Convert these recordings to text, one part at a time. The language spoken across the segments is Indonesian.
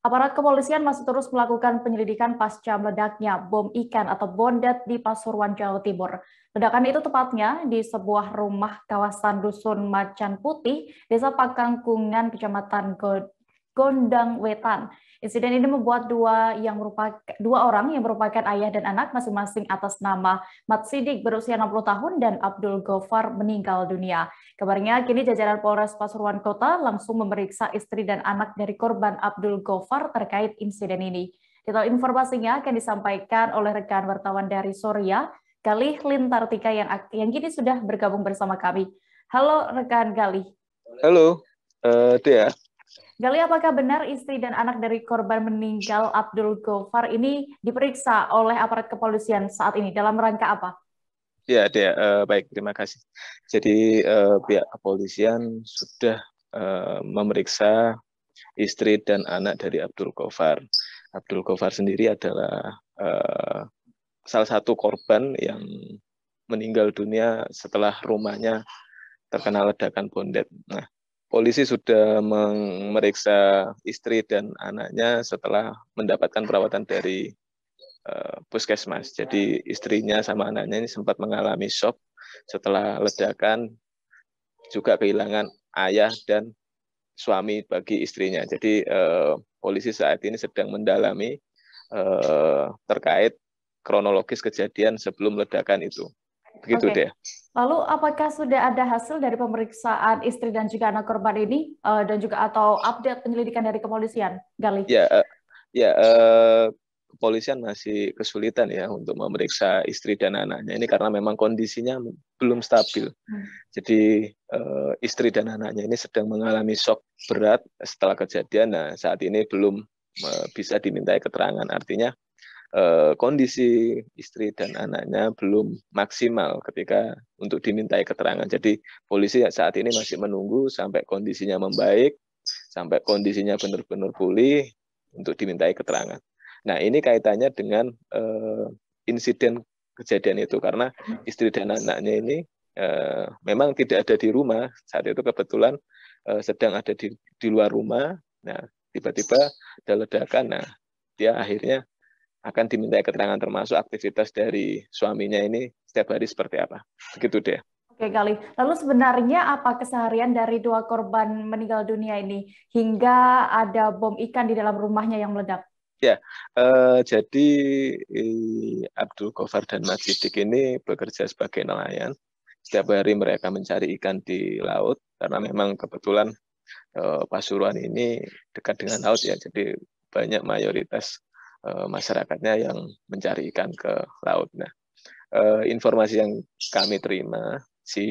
Aparat kepolisian masih terus melakukan penyelidikan pasca meledaknya bom ikan atau bondet di Pasuruan, Jawa Timur. Ledakan itu tepatnya di sebuah rumah kawasan Dusun Macan Putih, Desa Pakangkungan, Kecamatan Gondang Wetan. Insiden ini membuat dua orang yang merupakan ayah dan anak masing-masing atas nama Mat Sidik berusia 60 tahun dan Abdul Gofar meninggal dunia. Kabarnya kini jajaran Polres Pasuruan Kota langsung memeriksa istri dan anak dari korban Abdul Gofar terkait insiden ini. Detail informasinya akan disampaikan oleh rekan wartawan dari Soria, Galih Lintartika yang kini sudah bergabung bersama kami. Halo rekan Galih. Halo, Dea. Gali, apakah benar istri dan anak dari korban meninggal Abdul Gofar ini diperiksa oleh aparat kepolisian saat ini dalam rangka apa? Ya, Dea. Baik, terima kasih. Jadi pihak kepolisian sudah memeriksa istri dan anak dari Abdul Gofar. Abdul Gofar sendiri adalah salah satu korban yang meninggal dunia setelah rumahnya terkena ledakan bondet. Nah, polisi sudah memeriksa istri dan anaknya setelah mendapatkan perawatan dari puskesmas. Jadi istrinya sama anaknya ini sempat mengalami shock setelah ledakan, juga kehilangan ayah dan suami bagi istrinya. Jadi polisi saat ini sedang mendalami terkait kronologis kejadian sebelum ledakan itu. Begitu deh. Lalu apakah sudah ada hasil dari pemeriksaan istri dan juga anak korban ini dan juga atau update penyelidikan dari kepolisian, Gali? Kepolisian masih kesulitan ya untuk memeriksa istri dan anaknya ini karena memang kondisinya belum stabil. Jadi istri dan anaknya ini sedang mengalami shock berat setelah kejadian. Nah, saat ini belum bisa dimintai keterangan. Artinya kondisi istri dan anaknya belum maksimal ketika untuk dimintai keterangan. Jadi polisi saat ini masih menunggu sampai kondisinya membaik, sampai kondisinya benar-benar pulih untuk dimintai keterangan. Nah, ini kaitannya dengan insiden kejadian itu karena istri dan anaknya ini memang tidak ada di rumah saat itu, kebetulan sedang ada di luar rumah. Nah, tiba-tiba ada ledakan. Nah, dia akhirnya akan dimintai keterangan termasuk aktivitas dari suaminya ini setiap hari seperti apa. Begitu deh. Oke, Gali. Lalu sebenarnya apa keseharian dari dua korban meninggal dunia ini hingga ada bom ikan di dalam rumahnya yang meledak? Ya, jadi Abdul Gofar dan Mat Sidik ini bekerja sebagai nelayan. Setiap hari mereka mencari ikan di laut karena memang kebetulan Pasuruan ini dekat dengan laut ya, jadi banyak mayoritas masyarakatnya yang mencari ikan ke laut. Nah, informasi yang kami terima, si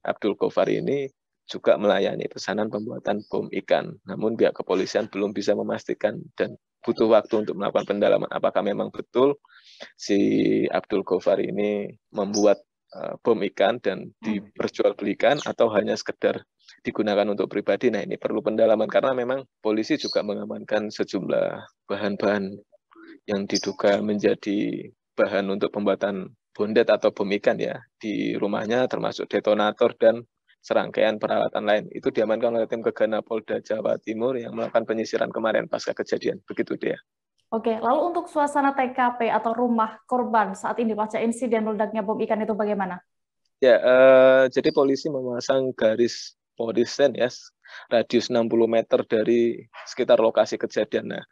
Abdul Gofar ini juga melayani pesanan pembuatan bom ikan. Namun pihak kepolisian belum bisa memastikan dan butuh waktu untuk melakukan pendalaman apakah memang betul si Abdul Gofar ini membuat bom ikan dan diperjualbelikan atau hanya sekedar digunakan untuk pribadi. Nah, ini perlu pendalaman karena memang polisi juga mengamankan sejumlah bahan-bahan yang diduga menjadi bahan untuk pembuatan bondet atau bom ikan ya di rumahnya, termasuk detonator dan serangkaian peralatan lain. Itu diamankan oleh tim Gegana Polda Jawa Timur yang melakukan penyisiran kemarin pasca kejadian. Begitu dia. Oke, lalu untuk suasana TKP atau rumah korban saat ini pasca insiden meledaknya bom ikan itu bagaimana? Ya, jadi polisi memasang garis polisen ya, radius 60 meter dari sekitar lokasi kejadian. Nah,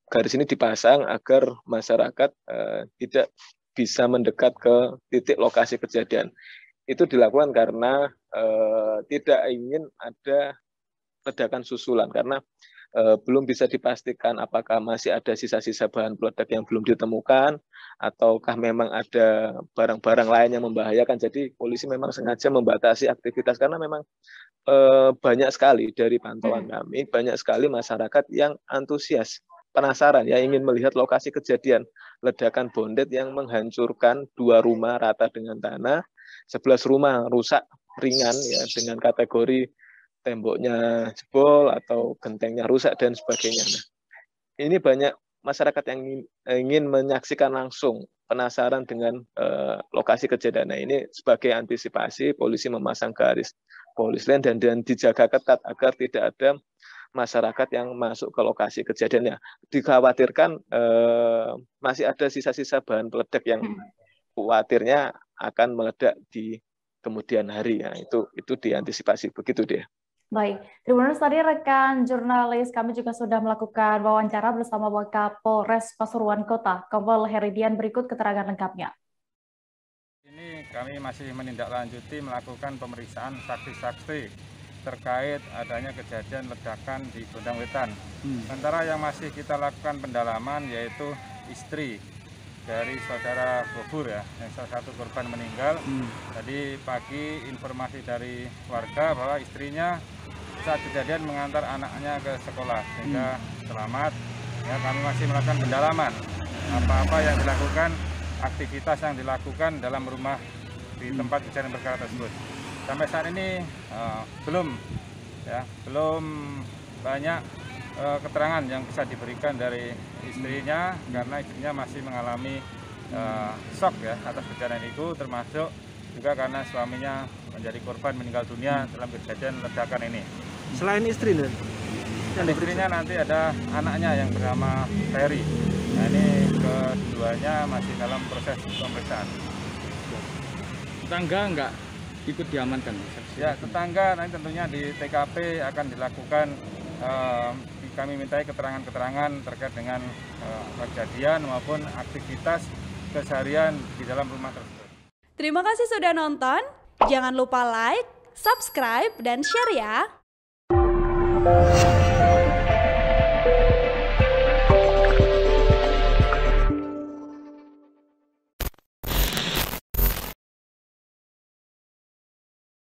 garis ini dipasang agar masyarakat tidak bisa mendekat ke titik lokasi kejadian. Itu dilakukan karena tidak ingin ada ledakan susulan karena belum bisa dipastikan apakah masih ada sisa-sisa bahan peledak yang belum ditemukan ataukah memang ada barang-barang lain yang membahayakan. Jadi polisi memang sengaja membatasi aktivitas karena memang banyak sekali dari pantauan kami, banyak sekali masyarakat yang antusias, penasaran ya, ingin melihat lokasi kejadian ledakan bondet yang menghancurkan 2 rumah rata dengan tanah, 11 rumah rusak ringan ya dengan kategori temboknya jebol atau gentengnya rusak dan sebagainya. Nah, ini banyak masyarakat yang ingin menyaksikan langsung, penasaran dengan lokasi kejadian. Nah, ini sebagai antisipasi polisi memasang garis polis lain dan dijaga ketat agar tidak ada masyarakat yang masuk ke lokasi kejadiannya. Dikhawatirkan masih ada sisa-sisa bahan peledak yang khawatirnya akan meledak di kemudian hari ya. Itu diantisipasi begitu deh. Baik, Tribuners, tadi rekan jurnalis kami juga sudah melakukan wawancara bersama Wakapolres Pasuruan Kota, Kompol Heridian. Berikut keterangan lengkapnya. Ini kami masih menindaklanjuti melakukan pemeriksaan saksi-saksi terkait adanya kejadian ledakan di Gondang Wetan. Sementara yang masih kita lakukan pendalaman yaitu istri dari saudara Bobur ya, yang salah satu korban meninggal. Tadi pagi informasi dari warga bahwa istrinya saat kejadian mengantar anaknya ke sekolah sehingga selamat. Ya, kami masih melakukan pendalaman apa-apa yang dilakukan, aktivitas yang dilakukan dalam rumah di tempat kejadian perkara tersebut. Sampai saat ini belum banyak keterangan yang bisa diberikan dari istrinya karena istrinya masih mengalami shock ya atas kejadian itu, termasuk juga karena suaminya menjadi korban meninggal dunia dalam kejadian ledakan ini. Selain istri, istrinya nanti ada anaknya yang bernama Ferry. Nah, ini keduanya masih dalam proses pemeriksaan. Tetangga enggak ikut diamankan? Ya, tetangga nanti tentunya di TKP akan dilakukan, kami mintai keterangan-keterangan terkait dengan kejadian maupun aktivitas keseharian di dalam rumah tersebut. Terima kasih sudah nonton. Jangan lupa like, subscribe, dan share ya.